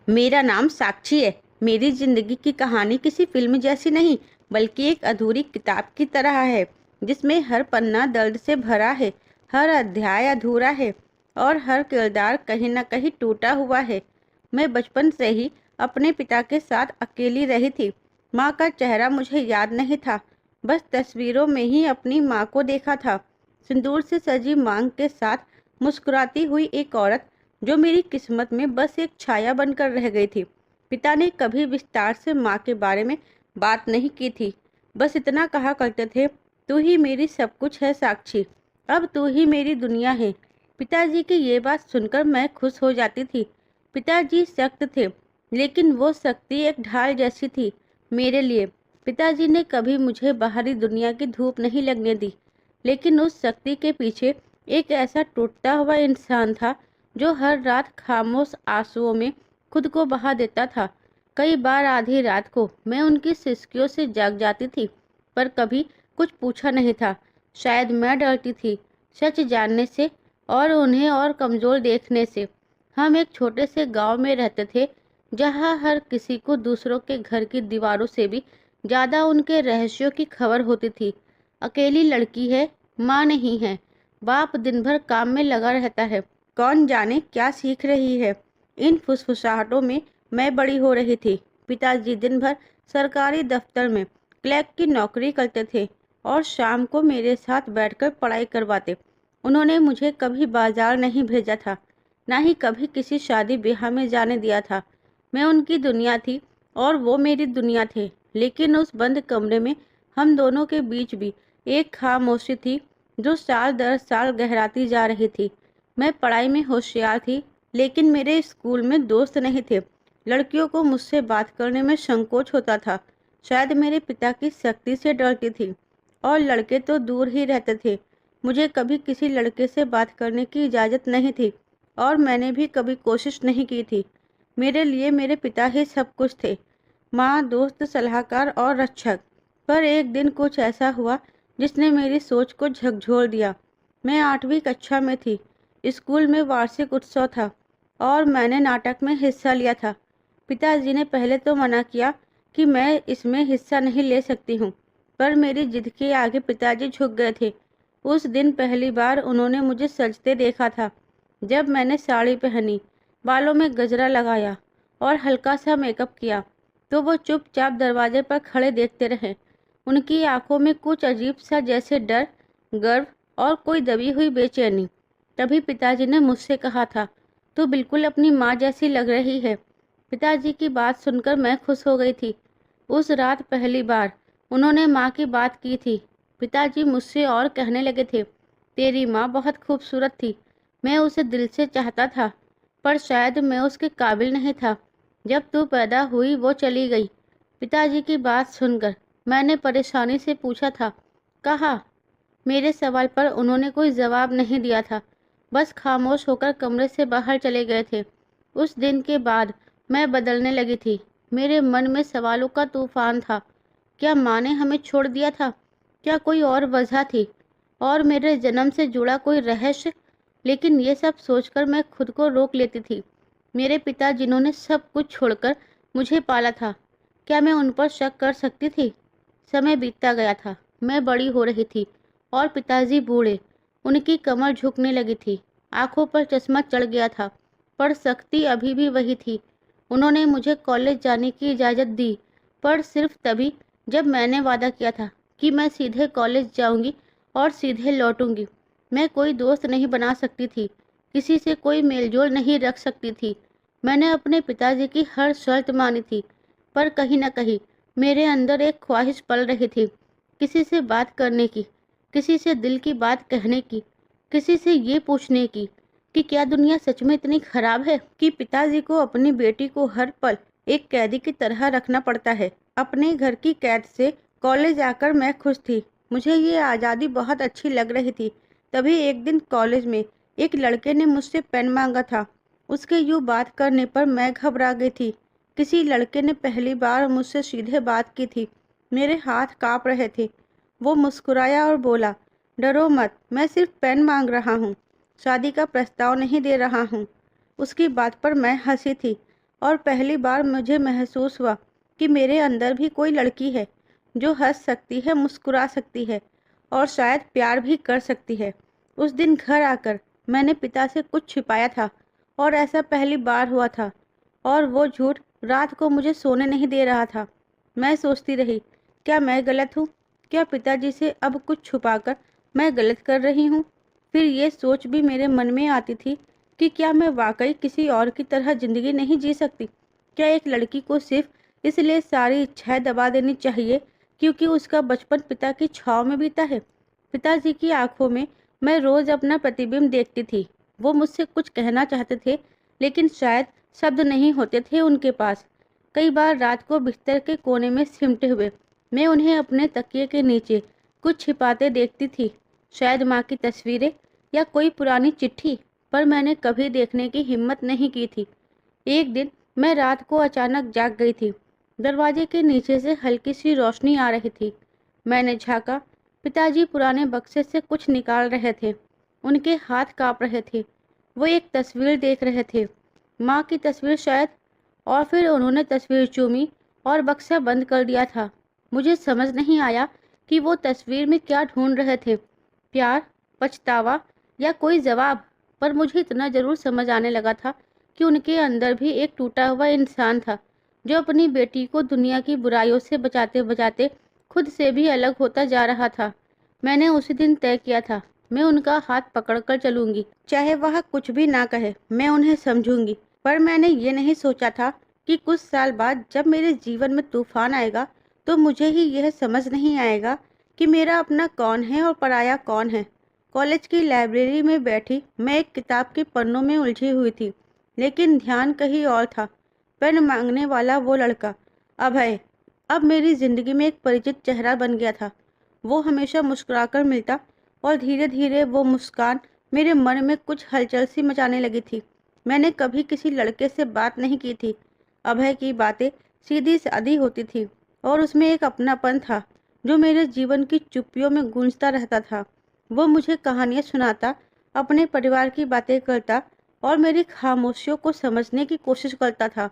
मेरा नाम साक्षी है। मेरी जिंदगी की कहानी किसी फिल्म जैसी नहीं, बल्कि एक अधूरी किताब की तरह है, जिसमें हर पन्ना दर्द से भरा है, हर अध्याय अधूरा है और हर किरदार कहीं न कहीं टूटा हुआ है। मैं बचपन से ही अपने पिता के साथ अकेली रही थी। माँ का चेहरा मुझे याद नहीं था, बस तस्वीरों में ही अपनी माँ को देखा था। सिंदूर से सजी मांग के साथ मुस्कुराती हुई एक औरत, जो मेरी किस्मत में बस एक छाया बनकर रह गई थी। पिता ने कभी विस्तार से माँ के बारे में बात नहीं की थी, बस इतना कहा करते थे, तू ही मेरी सब कुछ है साक्षी, अब तू ही मेरी दुनिया है। पिताजी की ये बात सुनकर मैं खुश हो जाती थी। पिताजी सख्त थे, लेकिन वो सख्ती एक ढाल जैसी थी मेरे लिए। पिताजी ने कभी मुझे बाहरी दुनिया की धूप नहीं लगने दी, लेकिन उस सख्ती के पीछे एक ऐसा टूटता हुआ इंसान था, जो हर रात खामोश आंसुओं में खुद को बहा देता था। कई बार आधी रात को मैं उनकी सिसकियों से जाग जाती थी, पर कभी कुछ पूछा नहीं था। शायद मैं डरती थी सच जानने से और उन्हें और कमजोर देखने से। हम एक छोटे से गांव में रहते थे, जहां हर किसी को दूसरों के घर की दीवारों से भी ज्यादा उनके रहस्यों की खबर होती थी। अकेली लड़की है, माँ नहीं है, बाप दिन भर काम में लगा रहता है, कौन जाने क्या सीख रही है। इन फुसफुसाहटों में मैं बड़ी हो रही थी। पिताजी दिन भर सरकारी दफ्तर में क्लर्क की नौकरी करते थे और शाम को मेरे साथ बैठकर पढ़ाई करवाते। उन्होंने मुझे कभी बाजार नहीं भेजा था, ना ही कभी किसी शादी ब्याह में जाने दिया था। मैं उनकी दुनिया थी और वो मेरी दुनिया थे, लेकिन उस बंद कमरे में हम दोनों के बीच भी एक खामोशी थी, जो साल दर साल गहराती जा रही थी। मैं पढ़ाई में होशियार थी, लेकिन मेरे स्कूल में दोस्त नहीं थे। लड़कियों को मुझसे बात करने में संकोच होता था। शायद मेरे पिता की सख्ती से डरती थी, और लड़के तो दूर ही रहते थे। मुझे कभी किसी लड़के से बात करने की इजाज़त नहीं थी, और मैंने भी कभी कोशिश नहीं की थी। मेरे लिए मेरे पिता ही सब कुछ थे, माँ, दोस्त, सलाहकार और रक्षक। पर एक दिन कुछ ऐसा हुआ जिसने मेरी सोच को झकझोर दिया। मैं 8वीं कक्षा में थी। स्कूल में वार्षिक उत्सव था और मैंने नाटक में हिस्सा लिया था। पिताजी ने पहले तो मना किया कि मैं इसमें हिस्सा नहीं ले सकती हूँ, पर मेरी जिद के आगे पिताजी झुक गए थे। उस दिन पहली बार उन्होंने मुझे सजते देखा था। जब मैंने साड़ी पहनी, बालों में गजरा लगाया और हल्का सा मेकअप किया, तो वो चुपचाप दरवाजे पर खड़े देखते रहे। उनकी आंखों में कुछ अजीब सा, जैसे डर, गर्व और कोई दबी हुई बेचैनी। तभी पिताजी ने मुझसे कहा था, तू बिल्कुल अपनी माँ जैसी लग रही है। पिताजी की बात सुनकर मैं खुश हो गई थी। उस रात पहली बार उन्होंने माँ की बात की थी। पिताजी मुझसे और कहने लगे थे, तेरी माँ बहुत खूबसूरत थी, मैं उसे दिल से चाहता था, पर शायद मैं उसके काबिल नहीं था। जब तू पैदा हुई वो चली गई। पिताजी की बात सुनकर मैंने परेशानी से पूछा था, कहा? मेरे सवाल पर उन्होंने कोई जवाब नहीं दिया था, बस खामोश होकर कमरे से बाहर चले गए थे। उस दिन के बाद मैं बदलने लगी थी। मेरे मन में सवालों का तूफान था। क्या माँ ने हमें छोड़ दिया था? क्या कोई और वजह थी? और मेरे जन्म से जुड़ा कोई रहस्य? लेकिन ये सब सोचकर मैं खुद को रोक लेती थी। मेरे पिता, जिन्होंने सब कुछ छोड़कर मुझे पाला था, क्या मैं उन पर शक कर सकती थी? समय बीतता गया था, मैं बड़ी हो रही थी और पिताजी बूढ़े। उनकी कमर झुकने लगी थी, आंखों पर चश्मा चढ़ गया था, पर सख्ती अभी भी वही थी। उन्होंने मुझे कॉलेज जाने की इजाज़त दी, पर सिर्फ तभी जब मैंने वादा किया था कि मैं सीधे कॉलेज जाऊंगी और सीधे लौटूंगी। मैं कोई दोस्त नहीं बना सकती थी, किसी से कोई मेलजोल नहीं रख सकती थी। मैंने अपने पिताजी की हर शर्त मानी थी, पर कहीं न कहीं मेरे अंदर एक ख्वाहिश पल रही थी, किसी से बात करने की, किसी से दिल की बात कहने की, किसी से ये पूछने की कि क्या दुनिया सच में इतनी खराब है कि पिताजी को अपनी बेटी को हर पल एक कैदी की तरह रखना पड़ता है। अपने घर की कैद से कॉलेज आकर मैं खुश थी। मुझे ये आज़ादी बहुत अच्छी लग रही थी। तभी एक दिन कॉलेज में एक लड़के ने मुझसे पेन मांगा था। उसके यूँ बात करने पर मैं घबरा गई थी। किसी लड़के ने पहली बार मुझसे सीधे बात की थी। मेरे हाथ कांप रहे थे। वो मुस्कुराया और बोला, डरो मत, मैं सिर्फ पेन मांग रहा हूँ, शादी का प्रस्ताव नहीं दे रहा हूँ। उसकी बात पर मैं हंसी थी और पहली बार मुझे महसूस हुआ कि मेरे अंदर भी कोई लड़की है जो हंस सकती है, मुस्कुरा सकती है और शायद प्यार भी कर सकती है। उस दिन घर आकर मैंने पिता से कुछ छिपाया था और ऐसा पहली बार हुआ था, और वो झूठ रात को मुझे सोने नहीं दे रहा था। मैं सोचती रही, क्या मैं गलत हूँ? क्या पिताजी से अब कुछ छुपाकर मैं गलत कर रही हूँ? फिर ये सोच भी मेरे मन में आती थी कि क्या मैं वाकई किसी और की तरह जिंदगी नहीं जी सकती? क्या एक लड़की को सिर्फ इसलिए सारी इच्छाएं दबा देनी चाहिए क्योंकि उसका बचपन पिता की छाव में बीता है? पिताजी की आंखों में मैं रोज अपना प्रतिबिंब देखती थी। वो मुझसे कुछ कहना चाहते थे, लेकिन शायद शब्द नहीं होते थे उनके पास। कई बार रात को बिस्तर के कोने में सिमटे हुए मैं उन्हें अपने तकिए के नीचे कुछ छिपाते देखती थी, शायद माँ की तस्वीरें या कोई पुरानी चिट्ठी, पर मैंने कभी देखने की हिम्मत नहीं की थी। एक दिन मैं रात को अचानक जाग गई थी। दरवाजे के नीचे से हल्की सी रोशनी आ रही थी। मैंने झांका। पिताजी पुराने बक्से से कुछ निकाल रहे थे। उनके हाथ कांप रहे थे। वो एक तस्वीर देख रहे थे, माँ की तस्वीर शायद। और फिर उन्होंने तस्वीर चूमी और बक्सा बंद कर दिया था। मुझे समझ नहीं आया कि वो तस्वीर में क्या ढूंढ रहे थे, प्यार, पछतावा या कोई जवाब। पर मुझे इतना जरूर समझ आने लगा था कि उनके अंदर भी एक टूटा हुआ इंसान था जो अपनी बेटी को दुनिया की बुराइयों से बचाते बचाते खुद से भी अलग होता जा रहा था। मैंने उसी दिन तय किया था, मैं उनका हाथ पकड़कर चलूंगी, चाहे वह कुछ भी ना कहे, मैं उन्हें समझूंगी। पर मैंने ये नहीं सोचा था कि कुछ साल बाद जब मेरे जीवन में तूफान आएगा तो मुझे ही यह समझ नहीं आएगा कि मेरा अपना कौन है और पराया कौन है। कॉलेज की लाइब्रेरी में बैठी मैं एक किताब के पन्नों में उलझी हुई थी, लेकिन ध्यान कहीं और था। पेन मांगने वाला वो लड़का, अभय, अब मेरी जिंदगी में एक परिचित चेहरा बन गया था। वो हमेशा मुस्कुराकर मिलता और धीरे धीरे वो मुस्कान मेरे मन में कुछ हलचल सी मचाने लगी थी। मैंने कभी किसी लड़के से बात नहीं की थी। अभय की बातें सीधी सादी होती थी और उसमें एक अपनापन था जो मेरे जीवन की चुप्पियों में गूंजता रहता था। वो मुझे कहानियां सुनाता, अपने परिवार की बातें करता और मेरी खामोशियों को समझने की कोशिश करता था।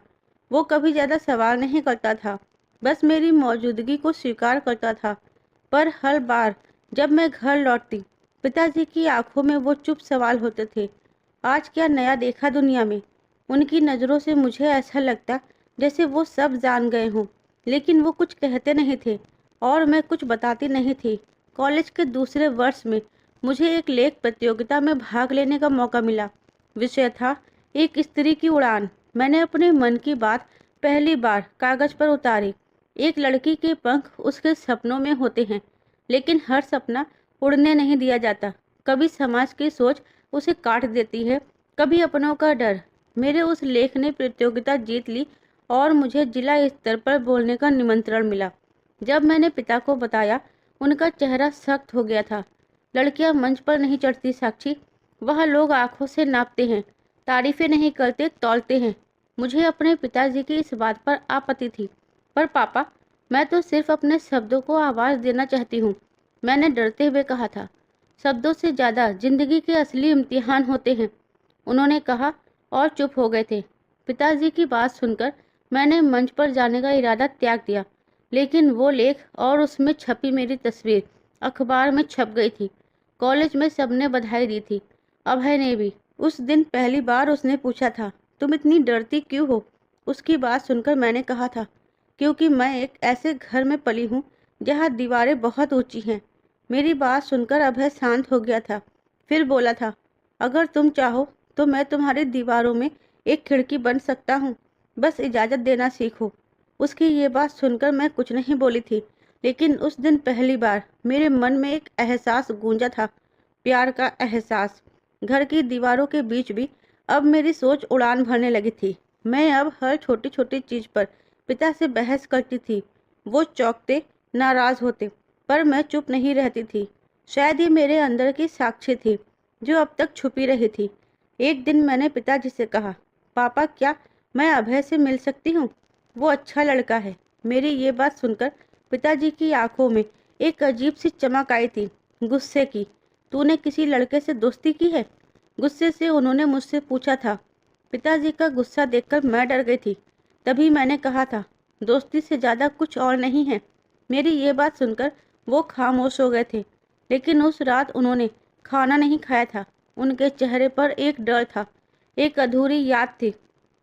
वो कभी ज़्यादा सवाल नहीं करता था, बस मेरी मौजूदगी को स्वीकार करता था। पर हर बार जब मैं घर लौटती, पिताजी की आंखों में वो चुप सवाल होते थे, आज क्या नया देखा दुनिया में? उनकी नज़रों से मुझे ऐसा लगता जैसे वो सब जान गए हों, लेकिन वो कुछ कहते नहीं थे और मैं कुछ बताती नहीं थी। कॉलेज के दूसरे वर्ष में मुझे एक लेख प्रतियोगिता में भाग लेने का मौका मिला। विषय था एक स्त्री की उड़ान। मैंने अपने मन की बात पहली बार कागज पर उतारी। एक लड़की के पंख उसके सपनों में होते हैं, लेकिन हर सपना उड़ने नहीं दिया जाता। कभी समाज की सोच उसे काट देती है, कभी अपनों का डर। मेरे उस लेख ने प्रतियोगिता जीत ली और मुझे जिला स्तर पर बोलने का निमंत्रण मिला। जब मैंने पिता को बताया, उनका चेहरा सख्त हो गया था। लड़कियां मंच पर नहीं चढ़ती साक्षी, वह लोग आंखों से नापते हैं, तारीफें नहीं करते, तौलते हैं। मुझे अपने पिताजी की इस बात पर आपत्ति थी। पर पापा, मैं तो सिर्फ अपने शब्दों को आवाज़ देना चाहती हूँ, मैंने डरते हुए कहा था। शब्दों से ज़्यादा जिंदगी के असली इम्तिहान होते हैं, उन्होंने कहा और चुप हो गए थे। पिताजी की बात सुनकर मैंने मंच पर जाने का इरादा त्याग दिया, लेकिन वो लेख और उसमें छपी मेरी तस्वीर अखबार में छप गई थी। कॉलेज में सबने बधाई दी थी, अभय ने भी। उस दिन पहली बार उसने पूछा था, तुम इतनी डरती क्यों हो? उसकी बात सुनकर मैंने कहा था, क्योंकि मैं एक ऐसे घर में पली हूँ जहाँ दीवारें बहुत ऊंची हैं। मेरी बात सुनकर अभय शांत हो गया था। फिर बोला था, अगर तुम चाहो तो मैं तुम्हारी दीवारों में एक खिड़की बन सकता हूँ, बस इजाज़त देना सीखो। उसकी ये बात सुनकर मैं कुछ नहीं बोली थी, लेकिन उस दिन पहली बार मेरे मन में एक एहसास गूंजा था, प्यार का एहसास। घर की दीवारों के बीच भी अब मेरी सोच उड़ान भरने लगी थी। मैं अब हर छोटी छोटी चीज़ पर पिता से बहस करती थी। वो चौंकते, नाराज़ होते, पर मैं चुप नहीं रहती थी। शायद ये मेरे अंदर की साक्षी थी जो अब तक छुपी रही थी। एक दिन मैंने पिताजी से कहा, पापा, क्या मैं अभय से मिल सकती हूँ? वो अच्छा लड़का है। मेरी ये बात सुनकर पिताजी की आंखों में एक अजीब सी चमक आई थी, गुस्से की। तूने किसी लड़के से दोस्ती की है? गुस्से से उन्होंने मुझसे पूछा था। पिताजी का गुस्सा देखकर मैं डर गई थी। तभी मैंने कहा था, दोस्ती से ज़्यादा कुछ और नहीं है। मेरी ये बात सुनकर वो खामोश हो गए थे, लेकिन उस रात उन्होंने खाना नहीं खाया था। उनके चेहरे पर एक डर था, एक अधूरी याद थी।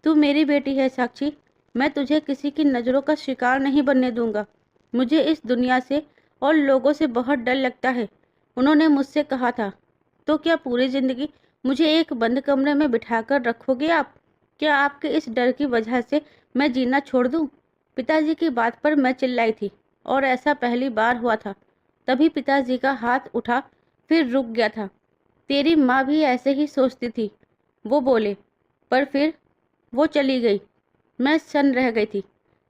तू मेरी बेटी है साक्षी, मैं तुझे किसी की नज़रों का शिकार नहीं बनने दूंगा। मुझे इस दुनिया से और लोगों से बहुत डर लगता है। उन्होंने मुझसे कहा था, तो क्या पूरी जिंदगी मुझे एक बंद कमरे में बिठाकर रखोगे आप? क्या आपके इस डर की वजह से मैं जीना छोड़ दूं? पिताजी की बात पर मैं चिल्लाई थी, और ऐसा पहली बार हुआ था। तभी पिताजी का हाथ उठा, फिर रुक गया था। तेरी माँ भी ऐसे ही सोचती थी, वो बोले। पर फिर वो चली गई। मैं सन्न रह गई थी।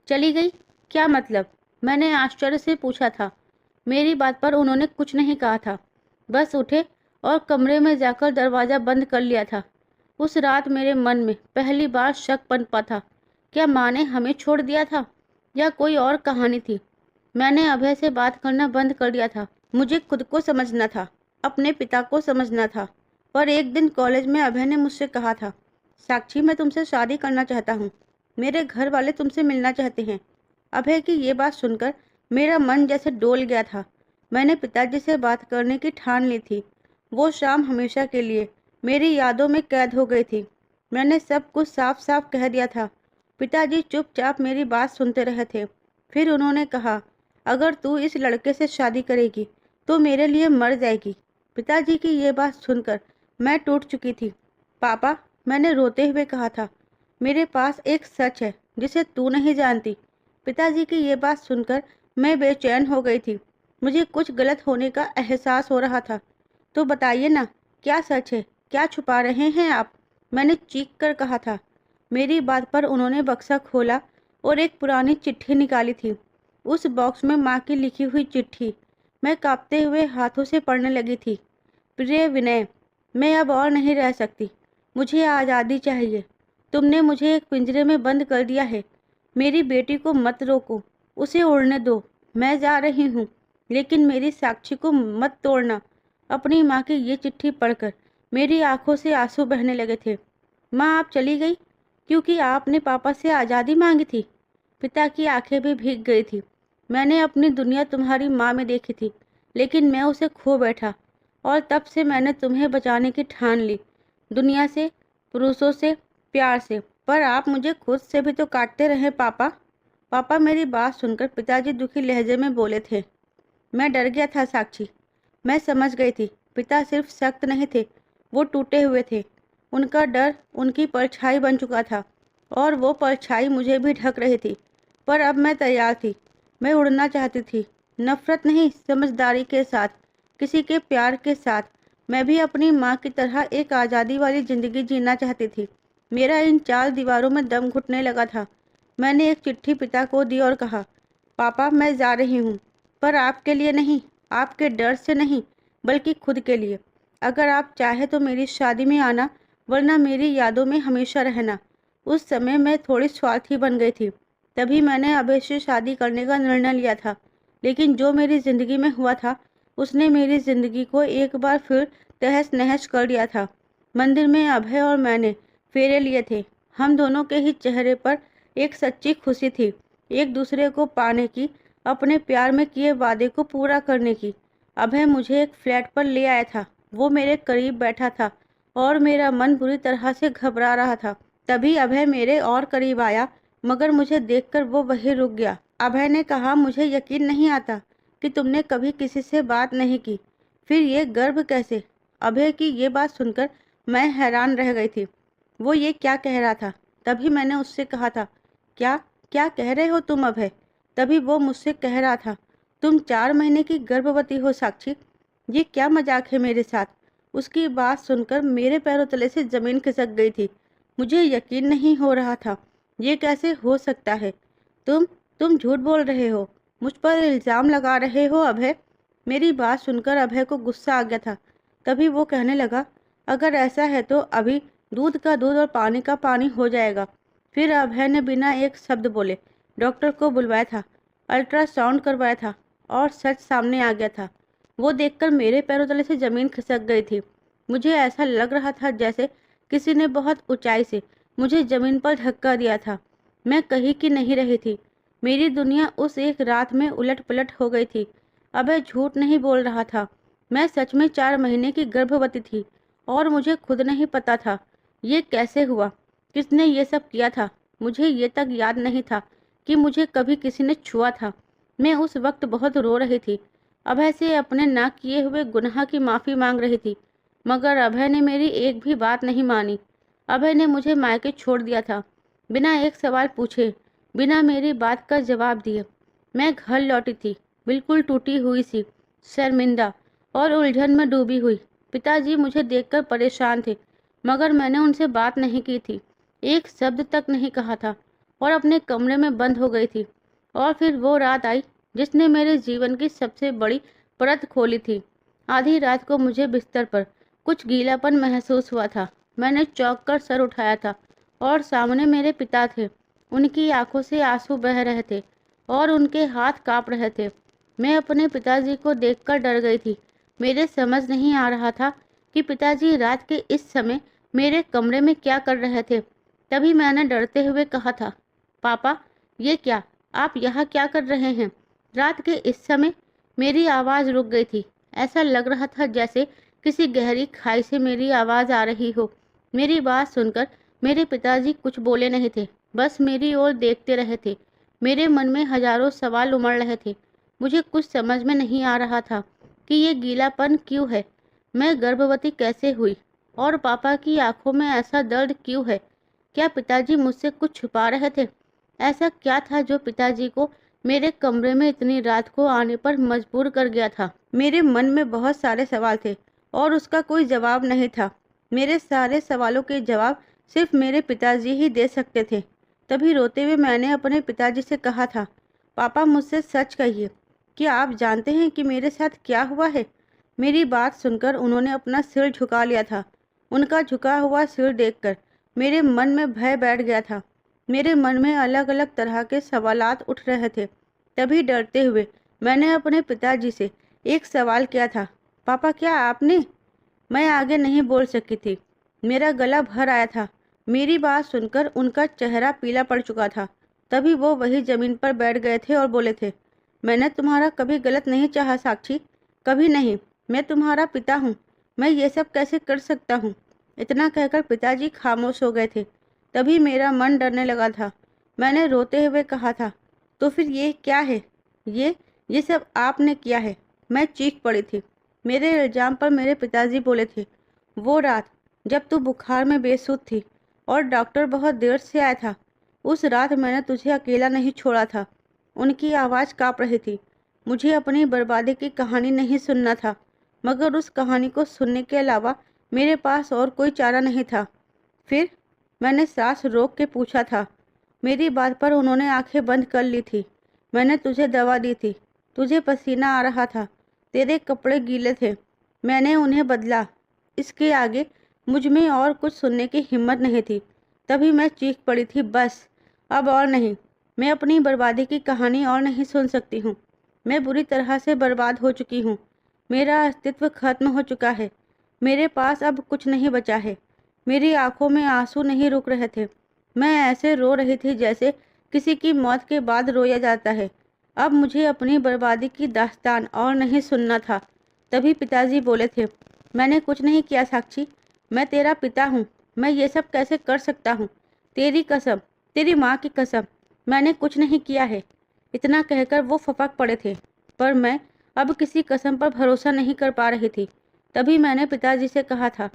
चली गई? क्या मतलब? मैंने आश्चर्य से पूछा था। मेरी बात पर उन्होंने कुछ नहीं कहा था, बस उठे और कमरे में जाकर दरवाज़ा बंद कर लिया था। उस रात मेरे मन में पहली बार शक पनपा था। क्या माँ ने हमें छोड़ दिया था, या कोई और कहानी थी? मैंने अभय से बात करना बंद कर दिया था। मुझे खुद को समझना था, अपने पिता को समझना था। पर एक दिन कॉलेज में अभय ने मुझसे कहा था, साक्षी मैं तुमसे शादी करना चाहता हूँ। मेरे घर वाले तुमसे मिलना चाहते हैं। अभय की ये बात सुनकर मेरा मन जैसे डोल गया था। मैंने पिताजी से बात करने की ठान ली थी। वो शाम हमेशा के लिए मेरी यादों में कैद हो गई थी। मैंने सब कुछ साफ साफ कह दिया था। पिताजी चुपचाप मेरी बात सुनते रहे थे। फिर उन्होंने कहा, अगर तू इस लड़के से शादी करेगी तो मेरे लिए मर जाएगी। पिताजी की ये बात सुनकर मैं टूट चुकी थी। पापा, मैंने रोते हुए कहा था, मेरे पास एक सच है जिसे तू नहीं जानती। पिताजी की ये बात सुनकर मैं बेचैन हो गई थी। मुझे कुछ गलत होने का एहसास हो रहा था। तो बताइए ना, क्या सच है? क्या छुपा रहे हैं आप? मैंने चीख कर कहा था। मेरी बात पर उन्होंने बक्सा खोला और एक पुरानी चिट्ठी निकाली थी। उस बॉक्स में माँ की लिखी हुई चिट्ठी। मैं कांपते हुए हाथों से पढ़ने लगी थी। प्रिय विनय, मैं अब और नहीं रह सकती। मुझे आज़ादी चाहिए। तुमने मुझे एक पिंजरे में बंद कर दिया है। मेरी बेटी को मत रोको, उसे उड़ने दो। मैं जा रही हूँ, लेकिन मेरी साक्षी को मत तोड़ना। अपनी माँ की ये चिट्ठी पढ़कर मेरी आंखों से आंसू बहने लगे थे। माँ, आप चली गई क्योंकि आपने पापा से आज़ादी मांगी थी? पिता की आंखें भी भीग गई थी। मैंने अपनी दुनिया तुम्हारी माँ में देखी थी, लेकिन मैं उसे खो बैठा, और तब से मैंने तुम्हें बचाने की ठान ली। दुनिया से, पुरुषों से, प्यार से। पर आप मुझे खुद से भी तो काटते रहे पापा। पापा, मेरी बात सुनकर पिताजी दुखी लहजे में बोले थे। मैं डर गया था साक्षी। मैं समझ गई थी, पिता सिर्फ सख्त नहीं थे, वो टूटे हुए थे। उनका डर उनकी परछाई बन चुका था, और वो परछाई मुझे भी ढक रही थी। पर अब मैं तैयार थी। मैं उड़ना चाहती थी, नफरत नहीं, समझदारी के साथ, किसी के प्यार के साथ। मैं भी अपनी माँ की तरह एक आज़ादी वाली ज़िंदगी जीना चाहती थी। मेरा इन चार दीवारों में दम घुटने लगा था। मैंने एक चिट्ठी पिता को दी और कहा, पापा मैं जा रही हूँ, पर आपके लिए नहीं, आपके डर से नहीं, बल्कि खुद के लिए। अगर आप चाहे तो मेरी शादी में आना, वरना मेरी यादों में हमेशा रहना। उस समय मैं थोड़ी स्वार्थी बन गई थी। तभी मैंने अभय से शादी करने का निर्णय लिया था। लेकिन जो मेरी ज़िंदगी में हुआ था, उसने मेरी ज़िंदगी को एक बार फिर तहस नहस कर दिया था। मंदिर में अभय और मैंने फेरे लिए थे। हम दोनों के ही चेहरे पर एक सच्ची खुशी थी, एक दूसरे को पाने की, अपने प्यार में किए वादे को पूरा करने की। अभय मुझे एक फ्लैट पर ले आया था। वो मेरे करीब बैठा था और मेरा मन बुरी तरह से घबरा रहा था। तभी अभय मेरे और करीब आया, मगर मुझे देखकर वो वहीं रुक गया। अभय ने कहा, मुझे यकीन नहीं आता कि तुमने कभी किसी से बात नहीं की। फिर ये गर्व कैसे? अभय की ये बात सुनकर मैं हैरान रह गई थी। वो ये क्या कह रहा था? तभी मैंने उससे कहा था, क्या क्या कह रहे हो तुम अभय? तभी वो मुझसे कह रहा था, तुम 4 महीने की गर्भवती हो साक्षी। ये क्या मजाक है मेरे साथ? उसकी बात सुनकर मेरे पैरों तले से जमीन खिसक गई थी। मुझे यकीन नहीं हो रहा था। ये कैसे हो सकता है? तुम तुम झूठ बोल रहे हो, मुझ पर इल्ज़ाम लगा रहे हो अभय। मेरी बात सुनकर अभय को गुस्सा आ गया था। तभी वो कहने लगा, अगर ऐसा है तो अभी दूध का दूध और पानी का पानी हो जाएगा। फिर अभय ने बिना एक शब्द बोले डॉक्टर को बुलवाया था, अल्ट्रासाउंड करवाया था, और सच सामने आ गया था। वो देखकर मेरे पैरों तले से ज़मीन खिसक गई थी। मुझे ऐसा लग रहा था जैसे किसी ने बहुत ऊंचाई से मुझे जमीन पर धक्का दिया था। मैं कहीं की नहीं रही थी। मेरी दुनिया उस एक रात में उलट पलट हो गई थी। अभय झूठ नहीं बोल रहा था। मैं सच में 4 महीने की गर्भवती थी और मुझे खुद नहीं पता था। ये कैसे हुआ, किसने ये सब किया था? मुझे ये तक याद नहीं था कि मुझे कभी किसी ने छुआ था। मैं उस वक्त बहुत रो रही थी। अभय से अपने ना किए हुए गुनाह की माफ़ी मांग रही थी, मगर अभय ने मेरी एक भी बात नहीं मानी। अभय ने मुझे मायके छोड़ दिया था, बिना एक सवाल पूछे, बिना मेरी बात का जवाब दिए। मैं घर लौटी थी, बिल्कुल टूटी हुई सी, शर्मिंदा और उलझन में डूबी हुई। पिताजी मुझे देखकर परेशान थे, मगर मैंने उनसे बात नहीं की थी, एक शब्द तक नहीं कहा था और अपने कमरे में बंद हो गई थी। और फिर वो रात आई जिसने मेरे जीवन की सबसे बड़ी परत खोली थी। आधी रात को मुझे बिस्तर पर कुछ गीलापन महसूस हुआ था। मैंने चौंक कर सर उठाया था और सामने मेरे पिता थे। उनकी आंखों से आंसू बह रहे थे और उनके हाथ कांप रहे थे। मैं अपने पिताजी को देखकर डर गई थी। मेरे समझ नहीं आ रहा था कि पिताजी रात के इस समय मेरे कमरे में क्या कर रहे थे। तभी मैंने डरते हुए कहा था, पापा, ये क्या, आप यहाँ क्या कर रहे हैं रात के इस समय? मेरी आवाज़ रुक गई थी। ऐसा लग रहा था जैसे किसी गहरी खाई से मेरी आवाज़ आ रही हो। मेरी बात सुनकर मेरे पिताजी कुछ बोले नहीं थे, बस मेरी ओर देखते रहे थे। मेरे मन में हजारों सवाल उमड़ रहे थे। मुझे कुछ समझ में नहीं आ रहा था कि ये गीलापन क्यों है, मैं गर्भवती कैसे हुई, और पापा की आंखों में ऐसा दर्द क्यों है? क्या पिताजी मुझसे कुछ छुपा रहे थे? ऐसा क्या था जो पिताजी को मेरे कमरे में इतनी रात को आने पर मजबूर कर गया था? मेरे मन में बहुत सारे सवाल थे और उसका कोई जवाब नहीं था। मेरे सारे सवालों के जवाब सिर्फ मेरे पिताजी ही दे सकते थे। तभी रोते हुए मैंने अपने पिताजी से कहा था, पापा, मुझसे सच कहिए, क्या आप जानते हैं कि मेरे साथ क्या हुआ है? मेरी बात सुनकर उन्होंने अपना सिर झुका लिया था। उनका झुका हुआ सिर देखकर मेरे मन में भय बैठ गया था। मेरे मन में अलग अलग तरह के सवालात उठ रहे थे। तभी डरते हुए मैंने अपने पिताजी से एक सवाल किया था, पापा, क्या आपने? मैं आगे नहीं बोल सकी थी। मेरा गला भर आया था। मेरी बात सुनकर उनका चेहरा पीला पड़ चुका था। तभी वो वही जमीन पर बैठ गए थे और बोले थे, मैंने तुम्हारा कभी गलत नहीं चाहा साक्षी, कभी नहीं। मैं तुम्हारा पिता हूँ। मैं ये सब कैसे कर सकता हूँ? इतना कहकर पिताजी खामोश हो गए थे। तभी मेरा मन डरने लगा था। मैंने रोते हुए कहा था, तो फिर ये क्या है? ये सब आपने किया है। मैं चीख पड़ी थी। मेरे इल्जाम पर मेरे पिताजी बोले थे, वो रात जब तू बुखार में बेसुध थी और डॉक्टर बहुत देर से आया था, उस रात मैंने तुझे अकेला नहीं छोड़ा था। उनकी आवाज़ काँप रही थी। मुझे अपनी बर्बादी की कहानी नहीं सुनना था, मगर उस कहानी को सुनने के अलावा मेरे पास और कोई चारा नहीं था। फिर मैंने सांस रोक के पूछा था। मेरी बात पर उन्होंने आंखें बंद कर ली थी। मैंने तुझे दवा दी थी, तुझे पसीना आ रहा था, तेरे कपड़े गीले थे, मैंने उन्हें बदला। इसके आगे मुझ में और कुछ सुनने की हिम्मत नहीं थी। तभी मैं चीख पड़ी थी, बस, अब और नहीं। मैं अपनी बर्बादी की कहानी और नहीं सुन सकती हूँ। मैं बुरी तरह से बर्बाद हो चुकी हूँ। मेरा अस्तित्व खत्म हो चुका है। मेरे पास अब कुछ नहीं बचा है। मेरी आंखों में आंसू नहीं रुक रहे थे। मैं ऐसे रो रही थी जैसे किसी की मौत के बाद रोया जाता है। अब मुझे अपनी बर्बादी की दास्तान और नहीं सुनना था। तभी पिताजी बोले थे, मैंने कुछ नहीं किया साक्षी, मैं तेरा पिता हूँ। मैं ये सब कैसे कर सकता हूँ? तेरी कसम, तेरी माँ की कसम, मैंने कुछ नहीं किया है। इतना कहकर वो फपक पड़े थे, पर मैं अब किसी कसम पर भरोसा नहीं कर पा रही थी। तभी मैंने पिताजी से कहा था,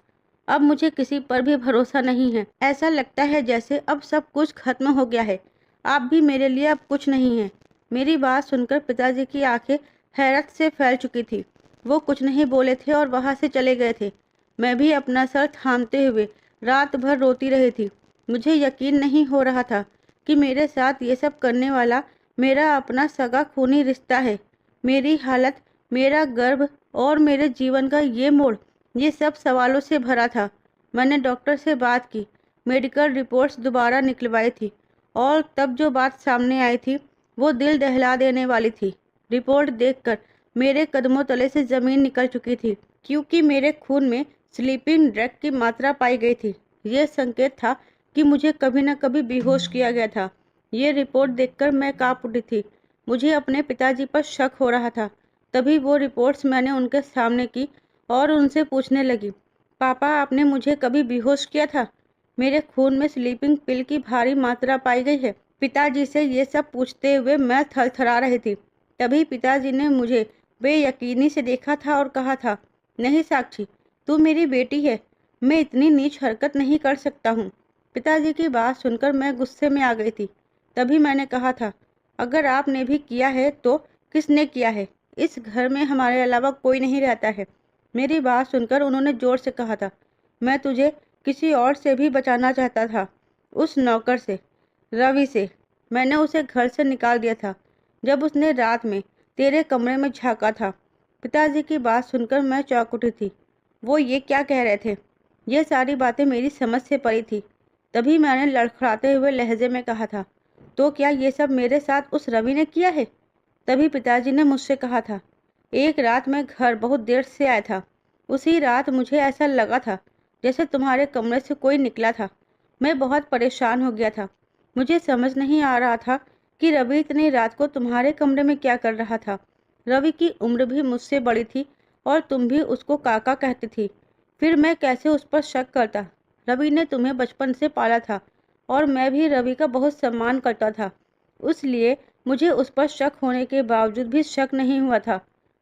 अब मुझे किसी पर भी भरोसा नहीं है। ऐसा लगता है जैसे अब सब कुछ खत्म हो गया है। आप भी मेरे लिए अब कुछ नहीं है। मेरी बात सुनकर पिताजी की आंखें हैरत से फैल चुकी थी। वो कुछ नहीं बोले थे और वहाँ से चले गए थे। मैं भी अपना सर थामते हुए रात भर रोती रही थी। मुझे यकीन नहीं हो रहा था कि मेरे साथ ये सब करने वाला मेरा अपना सगा खूनी रिश्ता है। मेरी हालत, मेरा गर्भ और मेरे जीवन का ये मोड़, ये सब सवालों से भरा था। मैंने डॉक्टर से बात की, मेडिकल रिपोर्ट्स दोबारा निकलवाई थी और तब जो बात सामने आई थी वो दिल दहला देने वाली थी। रिपोर्ट देखकर मेरे कदमों तले से ज़मीन निकल चुकी थी, क्योंकि मेरे खून में स्लीपिंग ड्रग की मात्रा पाई गई थी। ये संकेत था कि मुझे कभी न कभी बेहोश किया गया था। ये रिपोर्ट देखकर मैं कांप उठी थी। मुझे अपने पिताजी पर शक हो रहा था। तभी वो रिपोर्ट्स मैंने उनके सामने की और उनसे पूछने लगी, पापा आपने मुझे कभी बेहोश किया था? मेरे खून में स्लीपिंग पिल की भारी मात्रा पाई गई है। पिताजी से ये सब पूछते हुए मैं थरथरा रही थी। तभी पिताजी ने मुझे बेयकीनी से देखा था और कहा था, नहीं साक्षी, तू मेरी बेटी है, मैं इतनी नीच हरकत नहीं कर सकता हूँ। पिताजी की बात सुनकर मैं गुस्से में आ गई थी। तभी मैंने कहा था, अगर आपने भी किया है तो किसने किया है? इस घर में हमारे अलावा कोई नहीं रहता है। मेरी बात सुनकर उन्होंने जोर से कहा था, मैं तुझे किसी और से भी बचाना चाहता था, उस नौकर से, रवि से। मैंने उसे घर से निकाल दिया था जब उसने रात में तेरे कमरे में झांका था। पिताजी की बात सुनकर मैं चौंक उठी थी। वो ये क्या कह रहे थे? ये सारी बातें मेरी समझ से परी थी। तभी मैंने लड़खड़ाते हुए लहजे में कहा था, तो क्या ये सब मेरे साथ उस रवि ने किया है? तभी पिताजी ने मुझसे कहा था, एक रात मैं घर बहुत देर से आया था। उसी रात मुझे ऐसा लगा था जैसे तुम्हारे कमरे से कोई निकला था। मैं बहुत परेशान हो गया था। मुझे समझ नहीं आ रहा था कि रवि इतनी रात को तुम्हारे कमरे में क्या कर रहा था। रवि की उम्र भी मुझसे बड़ी थी और तुम भी उसको काका कहती थी। फिर मैं कैसे उस पर शक करता? रवि ने तुम्हें बचपन से पाला था और मैं भी रवि का बहुत सम्मान करता था। इसलिए मुझे उस पर शक होने के बावजूद भी शक नहीं हुआ था।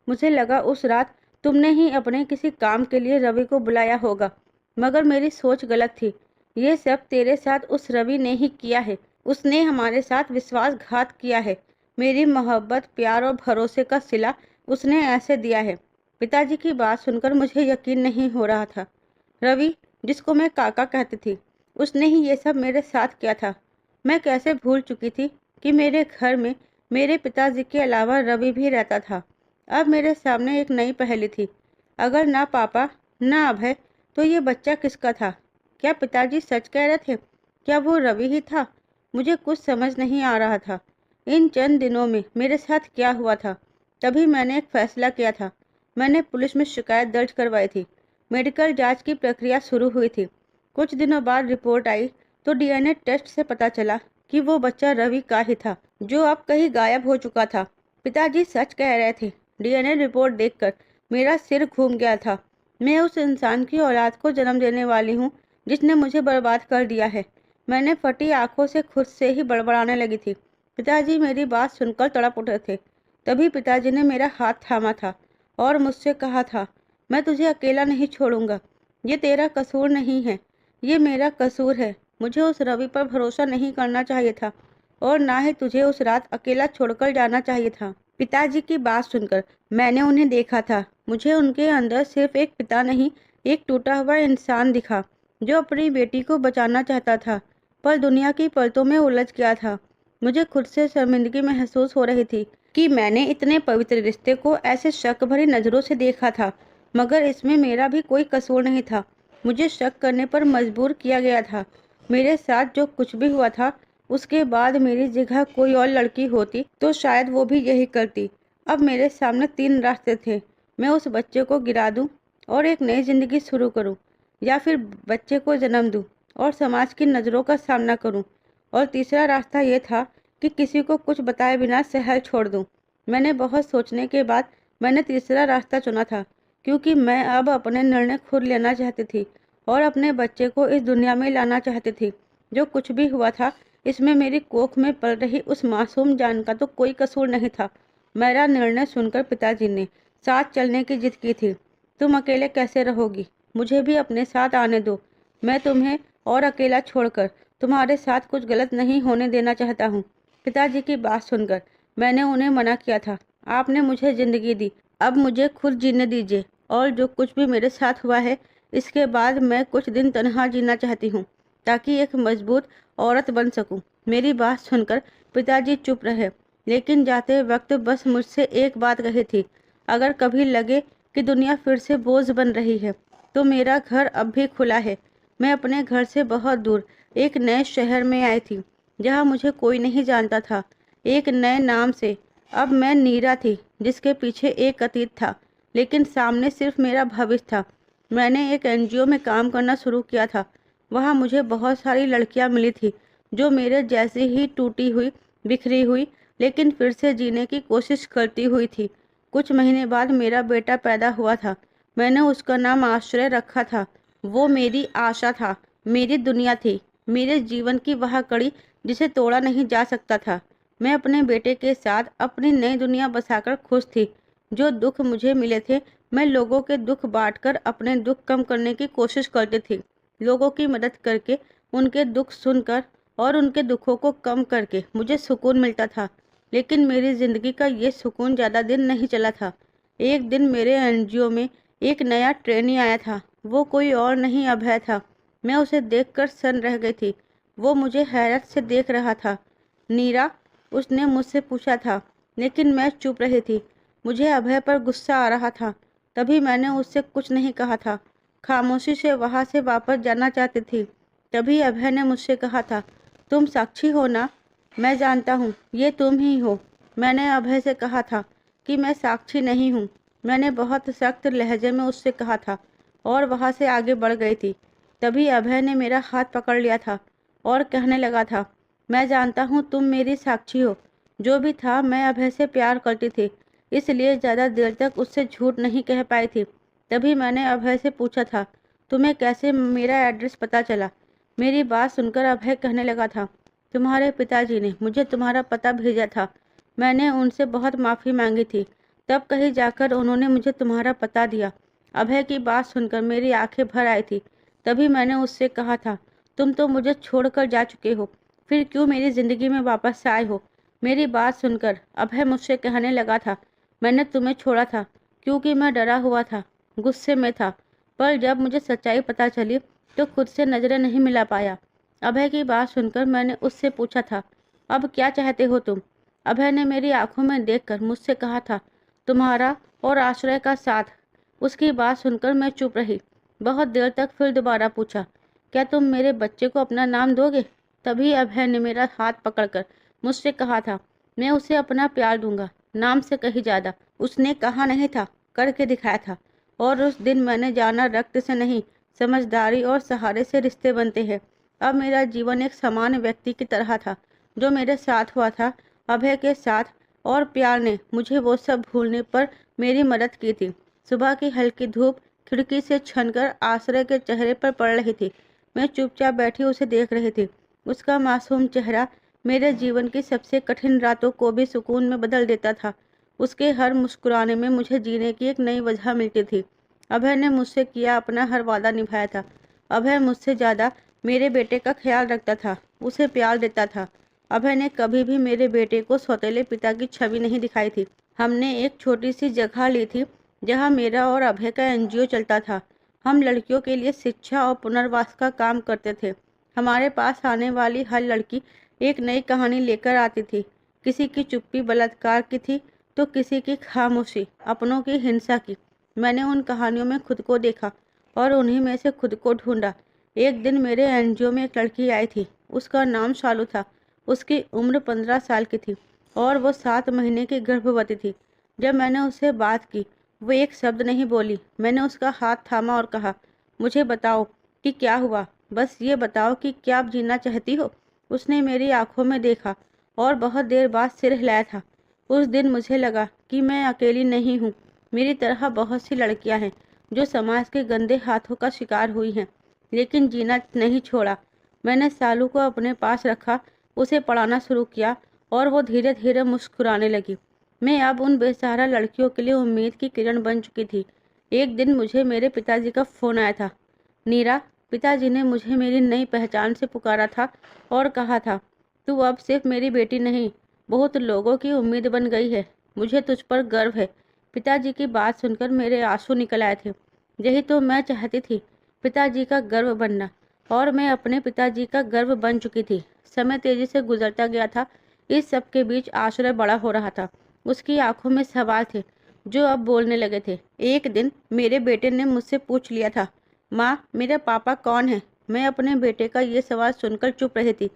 मुझे लगा उस रात तुमने ही अपने किसी काम के लिए रवि को बुलाया होगा। मगर मेरी सोच गलत थी। ये सब तेरे साथ उस रवि ने ही किया है। उसने हमारे साथ विश्वासघात किया है। मेरी मोहब्बत, प्यार और भरोसे का सिला उसने ऐसे दिया है। पिताजी की बात सुनकर मुझे यकीन नहीं हो रहा था। रवि, जिसको मैं काका कहती थी, उसने ही ये सब मेरे साथ किया था। मैं कैसे भूल चुकी थी कि मेरे घर में मेरे पिताजी के अलावा रवि भी रहता था। अब मेरे सामने एक नई पहेली थी। अगर ना पापा, ना अभय, तो ये बच्चा किसका था? क्या पिताजी सच कह रहे थे? क्या वो रवि ही था? मुझे कुछ समझ नहीं आ रहा था। इन चंद दिनों में मेरे साथ क्या हुआ था? तभी मैंने एक फैसला किया था। मैंने पुलिस में शिकायत दर्ज करवाई थी। मेडिकल जांच की प्रक्रिया शुरू हुई थी। कुछ दिनों बाद रिपोर्ट आई तो डीएनए टेस्ट से पता चला कि वो बच्चा रवि का ही था, जो अब कहीं गायब हो चुका था। पिताजी सच कह रहे थे। डीएनए रिपोर्ट देखकर मेरा सिर घूम गया था। मैं उस इंसान की औलाद को जन्म देने वाली हूँ जिसने मुझे बर्बाद कर दिया है। मैंने फटी आंखों से खुद से ही बड़बड़ाने लगी थी। पिताजी मेरी बात सुनकर तड़प उठे थे। तभी पिताजी ने मेरा हाथ थामा था और मुझसे कहा था, मैं तुझे अकेला नहीं छोड़ूंगा। ये तेरा कसूर नहीं है, ये मेरा कसूर है। मुझे उस रवि पर भरोसा नहीं करना चाहिए था और ना ही तुझे उस रात अकेला छोड़कर जाना चाहिए था। पिताजी की बात सुनकर मैंने उन्हें देखा था। मुझे उनके अंदर सिर्फ एक पिता नहीं, एक टूटा हुआ इंसान दिखा जो अपनी बेटी को बचाना चाहता था पर दुनिया की परतों में उलझ गया था। मुझे खुद से शर्मिंदगी महसूस हो रही थी कि मैंने इतने पवित्र रिश्ते को ऐसे शक भरी नज़रों से देखा था, मगर इसमें मेरा भी कोई कसूर नहीं था। मुझे शक करने पर मजबूर किया गया था। मेरे साथ जो कुछ भी हुआ था, उसके बाद मेरी जगह कोई और लड़की होती तो शायद वो भी यही करती। अब मेरे सामने 3 रास्ते थे। मैं उस बच्चे को गिरा दूं और एक नई जिंदगी शुरू करूं, या फिर बच्चे को जन्म दूं और समाज की नज़रों का सामना करूं, और तीसरा रास्ता ये था कि किसी को कुछ बताए बिना शहर छोड़ दूं। मैंने बहुत सोचने के बाद मैंने तीसरा रास्ता चुना था, क्योंकि मैं अब अपने निर्णय खुद लेना चाहती थी और अपने बच्चे को इस दुनिया में लाना चाहती थी। जो कुछ भी हुआ था, इसमें मेरी कोख में पल रही उस मासूम जान का तो कोई कसूर नहीं था। मेरा निर्णय सुनकर पिताजी ने साथ चलने की जिद की थी। तुम अकेले कैसे रहोगी? मुझे भी अपने साथ आने दो। मैं तुम्हें और अकेला छोड़कर तुम्हारे साथ कुछ गलत नहीं होने देना चाहता हूँ। पिताजी की बात सुनकर मैंने उन्हें मना किया था। आपने मुझे जिंदगी दी, अब मुझे खुद जीने दीजिए, और जो कुछ भी मेरे साथ हुआ है, इसके बाद मैं कुछ दिन तन्हा जीना चाहती हूँ ताकि एक मजबूत औरत बन सकूं। मेरी बात सुनकर पिताजी चुप रहे, लेकिन जाते वक्त बस मुझसे एक बात कही थी, अगर कभी लगे कि दुनिया फिर से बोझ बन रही है तो मेरा घर अब भी खुला है। मैं अपने घर से बहुत दूर एक नए शहर में आई थी जहाँ मुझे कोई नहीं जानता था, एक नए नाम से। अब मैं नीरा थी जिसके पीछे एक अतीत था, लेकिन सामने सिर्फ मेरा भविष्य था। मैंने एक एनजीओ में काम करना शुरू किया था। वहाँ मुझे बहुत सारी लड़कियाँ मिली थी जो मेरे जैसी ही टूटी हुई, बिखरी हुई, लेकिन फिर से जीने की कोशिश करती हुई थी। कुछ महीने बाद मेरा बेटा पैदा हुआ था। मैंने उसका नाम आश्रय रखा था। वो मेरी आशा था, मेरी दुनिया थी, मेरे जीवन की वह कड़ी जिसे तोड़ा नहीं जा सकता था। मैं अपने बेटे के साथ अपनी नई दुनिया बसाकर खुश थी। जो दुख मुझे मिले थे, मैं लोगों के दुख बांटकर अपने दुख कम करने की कोशिश करती थी। लोगों की मदद करके, उनके दुख सुनकर और उनके दुखों को कम करके मुझे सुकून मिलता था। लेकिन मेरी ज़िंदगी का ये सुकून ज़्यादा दिन नहीं चला था। एक दिन मेरे एनजीओ में एक नया ट्रेनी आया था। वो कोई और नहीं, अभय था। मैं उसे देखकर सन रह गई थी। वो मुझे हैरत से देख रहा था। नीरा, उसने मुझसे पूछा था, लेकिन मैं चुप रही थी। मुझे अभय पर गुस्सा आ रहा था। तभी मैंने उससे कुछ नहीं कहा था। खामोशी से वहाँ से वापस जाना चाहती थी। तभी अभय ने मुझसे कहा था, तुम साक्षी हो ना? मैं जानता हूँ, ये तुम ही हो। मैंने अभय से कहा था कि मैं साक्षी नहीं हूँ। मैंने बहुत सख्त लहजे में उससे कहा था और वहाँ से आगे बढ़ गई थी। तभी अभय ने मेरा हाथ पकड़ लिया था और कहने लगा था, मैं जानता हूँ तुम मेरी साक्षी हो। जो भी था, मैं अभय से प्यार करती थी, इसलिए ज़्यादा देर तक उससे झूठ नहीं कह पाई थी। तभी मैंने अभय से पूछा था, तुम्हें कैसे मेरा एड्रेस पता चला? मेरी बात सुनकर अभय कहने लगा था, तुम्हारे पिताजी ने मुझे तुम्हारा पता भेजा था। मैंने उनसे बहुत माफ़ी मांगी थी, तब कहीं जाकर उन्होंने मुझे तुम्हारा पता दिया। अभय की बात सुनकर मेरी आंखें भर आई थी। तभी मैंने उससे कहा था, तुम तो मुझे छोड़कर जा चुके हो, फिर क्यों मेरी ज़िंदगी में वापस आए हो? मेरी बात सुनकर अभय मुझसे कहने लगा था, मैंने तुम्हें छोड़ा था क्योंकि मैं डरा हुआ था, गुस्से में था। पर जब मुझे सच्चाई पता चली तो खुद से नजरें नहीं मिला पाया। अभय की बात सुनकर मैंने उससे पूछा था, अब क्या चाहते हो तुम? अभय ने मेरी आंखों में देखकर मुझसे कहा था, तुम्हारा और आश्रय का साथ। उसकी बात सुनकर मैं चुप रही। बहुत देर तक फिर दोबारा पूछा, क्या तुम मेरे बच्चे को अपना नाम दोगे? तभी अभय ने मेरा हाथ पकड़कर मुझसे कहा था, मैं उसे अपना प्यार दूंगा, नाम से कहीं ज़्यादा। उसने कहा नहीं था, करके दिखाया था। और उस दिन मैंने जाना रक्त से नहीं, समझदारी और सहारे से रिश्ते बनते हैं। अब मेरा जीवन एक समान व्यक्ति की तरह था। जो मेरे साथ हुआ था, अभय के साथ और प्यार ने मुझे वो सब भूलने पर मेरी मदद की थी। सुबह की हल्की धूप खिड़की से छनकर आश्रय के चेहरे पर पड़ रही थी। मैं चुपचाप बैठी उसे देख रही थी। उसका मासूम चेहरा मेरे जीवन की सबसे कठिन रातों को भी सुकून में बदल देता था। उसके हर मुस्कुराने में मुझे जीने की एक नई वजह मिलती थी। अभय ने मुझसे किया अपना हर वादा निभाया था। अभय मुझसे ज़्यादा मेरे बेटे का ख्याल रखता था, उसे प्यार देता था। अभय ने कभी भी मेरे बेटे को सौतेले पिता की छवि नहीं दिखाई थी। हमने एक छोटी सी जगह ली थी जहाँ मेरा और अभय का एनजीओ चलता था। हम लड़कियों के लिए शिक्षा और पुनर्वास का काम करते थे। हमारे पास आने वाली हर लड़की एक नई कहानी लेकर आती थी। किसी की चुप्पी बलात्कार की थी तो किसी की खामोशी अपनों की हिंसा की। मैंने उन कहानियों में खुद को देखा और उन्हीं में से खुद को ढूंढा। एक दिन मेरे एनजीओ में एक लड़की आई थी। उसका नाम शालू था। उसकी उम्र 15 साल की थी और वो 7 महीने की गर्भवती थी। जब मैंने उससे बात की, वो एक शब्द नहीं बोली। मैंने उसका हाथ थामा और कहा, मुझे बताओ कि क्या हुआ, बस ये बताओ कि क्या आप जीना चाहती हो? उसने मेरी आंखों में देखा और बहुत देर बाद सिर हिलाया था। उस दिन मुझे लगा कि मैं अकेली नहीं हूँ। मेरी तरह बहुत सी लड़कियाँ हैं जो समाज के गंदे हाथों का शिकार हुई हैं, लेकिन जीना नहीं छोड़ा। मैंने सालू को अपने पास रखा, उसे पढ़ाना शुरू किया और वो धीरे धीरे मुस्कुराने लगी। मैं अब उन बेसहारा लड़कियों के लिए उम्मीद की किरण बन चुकी थी। एक दिन मुझे मेरे पिताजी का फ़ोन आया था। नीरा, पिताजी ने मुझे मेरी नई पहचान से पुकारा था और कहा था, तू अब सिर्फ मेरी बेटी नहीं, बहुत लोगों की उम्मीद बन गई है। मुझे तुझ पर गर्व है। पिताजी की बात सुनकर मेरे आंसू निकल आए थे। यही तो मैं चाहती थी, पिताजी का गर्व बनना। और मैं अपने पिताजी का गर्व बन चुकी थी। समय तेजी से गुजरता गया था। इस सब के बीच आश्रय बड़ा हो रहा था। उसकी आंखों में सवाल थे जो अब बोलने लगे थे। एक दिन मेरे बेटे ने मुझसे पूछ लिया था, माँ, मेरे पापा कौन है? मैं अपने बेटे का ये सवाल सुनकर चुप रही थी।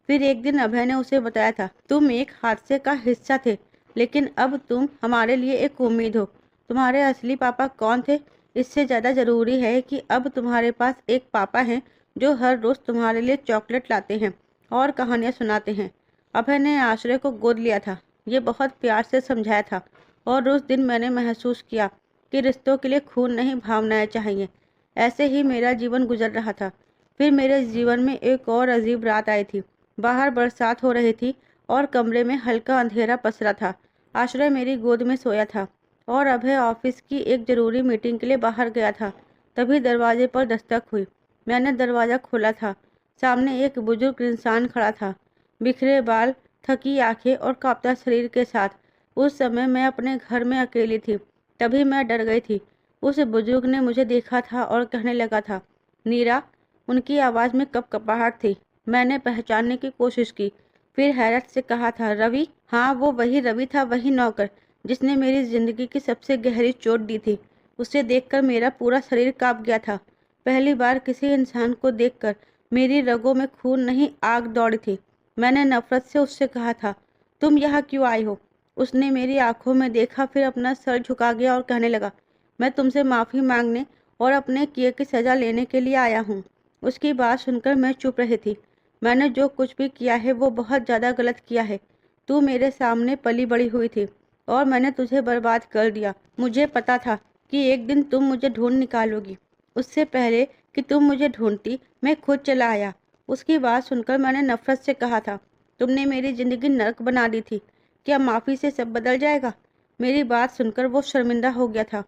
फिर एक दिन अभय ने उसे बताया था, तुम एक हादसे का हिस्सा थे, लेकिन अब तुम हमारे लिए एक उम्मीद हो। तुम्हारे असली पापा कौन थे? इससे ज़्यादा ज़रूरी है कि अब तुम्हारे पास एक पापा हैं जो हर रोज़ तुम्हारे लिए चॉकलेट लाते हैं और कहानियाँ सुनाते हैं। अभय ने आश्रय को गोद लिया था। ये बहुत प्यार से समझाया था और उस दिन मैंने महसूस किया कि रिश्तों के लिए खून नहीं, भावनाएं चाहिए। ऐसे ही मेरा जीवन गुजर रहा था। फिर मेरे जीवन में एक और अजीब रात आई थी। बाहर बरसात हो रही थी और कमरे में हल्का अंधेरा पसरा था। आश्रय मेरी गोद में सोया था और अभय ऑफिस की एक जरूरी मीटिंग के लिए बाहर गया था। तभी दरवाजे पर दस्तक हुई। मैंने दरवाज़ा खोला था। सामने एक बुजुर्ग इंसान खड़ा था, बिखरे बाल, थकी आंखें और कांपता शरीर के साथ। उस समय मैं अपने घर में अकेली थी। तभी मैं डर गई थी। उस बुजुर्ग ने मुझे देखा था और कहने लगा था, नीरा। उनकी आवाज़ में कपकपाहट थी। मैंने पहचानने की कोशिश की, फिर हैरत से कहा था, रवि। हाँ, वो वही रवि था, वही नौकर जिसने मेरी जिंदगी की सबसे गहरी चोट दी थी। उसे देखकर मेरा पूरा शरीर कांप गया था। पहली बार किसी इंसान को देखकर मेरी रगों में खून नहीं, आग दौड़ी थी। मैंने नफरत से उससे कहा था, तुम यहाँ क्यों आई हो? उसने मेरी आंखों में देखा, फिर अपना सर झुका गया और कहने लगा, मैं तुमसे माफ़ी मांगने और अपने किए की सज़ा लेने के लिए आया हूँ। उसकी बात सुनकर मैं चुप रही थी। मैंने जो कुछ भी किया है वो बहुत ज़्यादा गलत किया है। तू मेरे सामने पली बड़ी हुई थी और मैंने तुझे बर्बाद कर दिया। मुझे पता था कि एक दिन तुम मुझे ढूंढ निकालोगी। उससे पहले कि तुम मुझे ढूंढती, मैं खुद चला आया। उसकी बात सुनकर मैंने नफरत से कहा था, तुमने मेरी ज़िंदगी नर्क बना दी थी। क्या माफ़ी से सब बदल जाएगा? मेरी बात सुनकर वो शर्मिंदा हो गया था।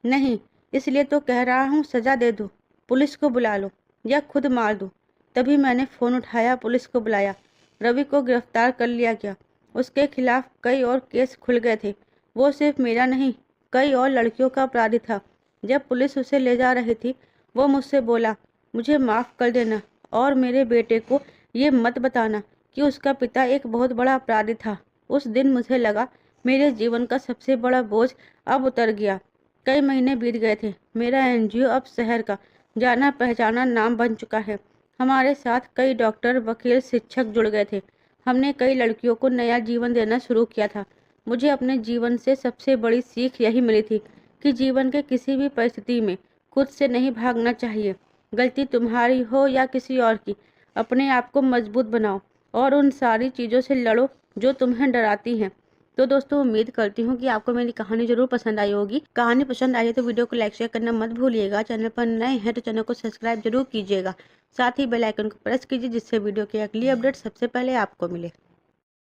नहीं, इसलिए तो कह रहा हूँ, सज़ा दे दो, पुलिस को बुला लो या खुद मार दो। तभी मैंने फ़ोन उठाया, पुलिस को बुलाया। रवि को गिरफ्तार कर लिया गया। उसके खिलाफ कई और केस खुल गए थे। वो सिर्फ मेरा नहीं, कई और लड़कियों का अपराधी था। जब पुलिस उसे ले जा रही थी, वो मुझसे बोला, मुझे माफ़ कर देना और मेरे बेटे को ये मत बताना कि उसका पिता एक बहुत बड़ा अपराधी था। उस दिन मुझे लगा मेरे जीवन का सबसे बड़ा बोझ अब उतर गया। कई महीने बीत गए थे। मेरा एनजीओ अब शहर का जाना पहचाना नाम बन चुका है। हमारे साथ कई डॉक्टर, वकील, शिक्षक जुड़ गए थे। हमने कई लड़कियों को नया जीवन देना शुरू किया था। मुझे अपने जीवन से सबसे बड़ी सीख यही मिली थी कि जीवन के किसी भी परिस्थिति में खुद से नहीं भागना चाहिए। गलती तुम्हारी हो या किसी और की, अपने आप को मजबूत बनाओ और उन सारी चीज़ों से लड़ो जो तुम्हें डराती हैं। तो दोस्तों, उम्मीद करती हूँ कि आपको मेरी कहानी जरूर पसंद आई होगी। कहानी पसंद आई है तो वीडियो को लाइक शेयर करना मत भूलिएगा। चैनल पर नए हैं तो चैनल को सब्सक्राइब जरूर कीजिएगा। साथ ही बेल आइकन को प्रेस कीजिए जिससे वीडियो की अगली अपडेट सबसे पहले आपको मिले।